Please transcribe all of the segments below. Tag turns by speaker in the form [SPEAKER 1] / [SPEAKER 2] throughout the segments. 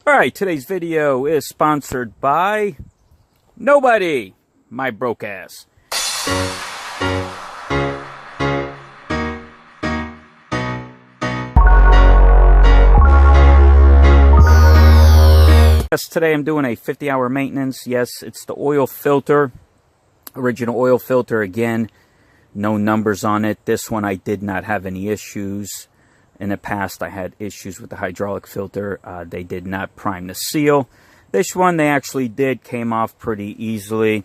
[SPEAKER 1] Alright, today's video is sponsored by nobody, my broke ass. Yes, today I'm doing a 50-hour maintenance. Yes, it's the oil filter, original oil filter again. No numbers on it. This one I did not have any issues. In the past, I had issues with the hydraulic filter. They did not prime the seal. This one, they actually did. Came off pretty easily.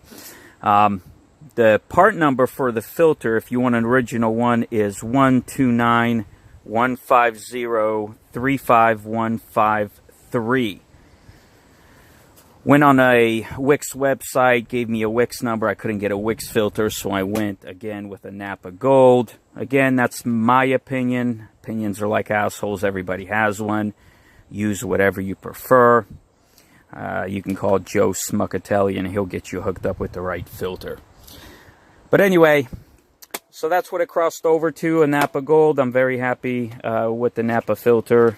[SPEAKER 1] The part number for the filter, if you want an original one, is 12915035153. Went on a Wix website, gave me a Wix number. I couldn't get a Wix filter, so I went again with a Napa Gold. Again, that's my opinion. Opinions are like assholes. Everybody has one. Use whatever you prefer. You can call Joe Smuckatelli and he'll get you hooked up with the right filter. But anyway, so that's what it crossed over to, a Napa Gold. I'm very happy with the Napa filter.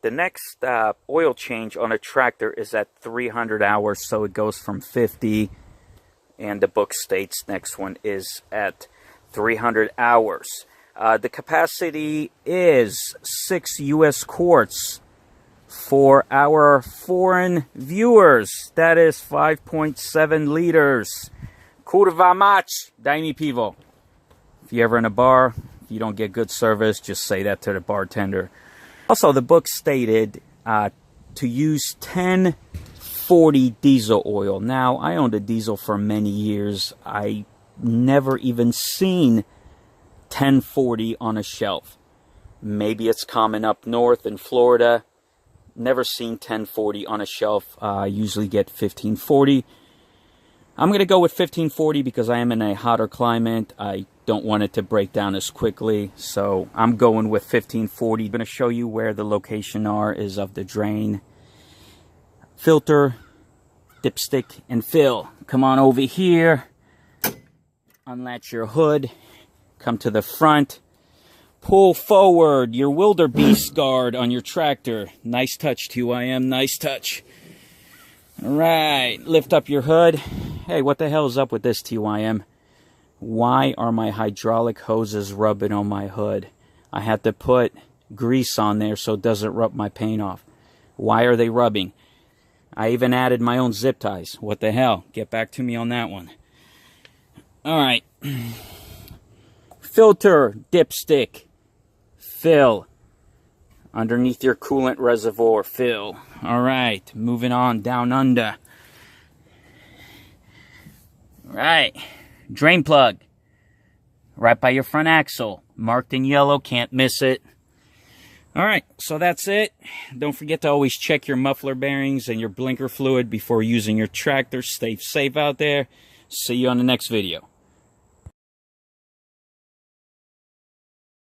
[SPEAKER 1] The next oil change on a tractor is at 300 hours, so it goes from 50, and the book states next one is at 300 hours. The capacity is 6 U.S. quarts. For our foreign viewers, that is 5.7 liters. Kurwa mać, daj mi piwo. If you're ever in a bar, if you don't get good service, just say that to the bartender. Also, the book stated to use 1040 diesel oil. Now, I owned a diesel for many years. I never even seen 1040 on a shelf. Maybe it's common up north in Florida. Never seen 1040 on a shelf. I usually get 1540. I'm going to go with 1540 because I am in a hotter climate. I don't want it to break down as quickly, so I'm going with 1540. I'm going to show you where the location is of the drain, filter, dipstick, and fill. Come on over here, unlatch your hood, come to the front, pull forward your wildebeest guard on your tractor. Nice touch, TYM, nice touch. Alright, lift up your hood. Hey, what the hell is up with this, TYM? Why are my hydraulic hoses rubbing on my hood? I had to put grease on there so it doesn't rub my paint off. Why are they rubbing? I even added my own zip ties. What the hell? Get back to me on that one. Alright. Filter, dipstick, fill. Underneath your coolant reservoir, fill. Alright, moving on down under. Right. Drain plug. Right by your front axle. Marked in yellow, can't miss it. Alright, so that's it. Don't forget to always check your muffler bearings and your blinker fluid before using your tractor. Stay safe out there. See you on the next video.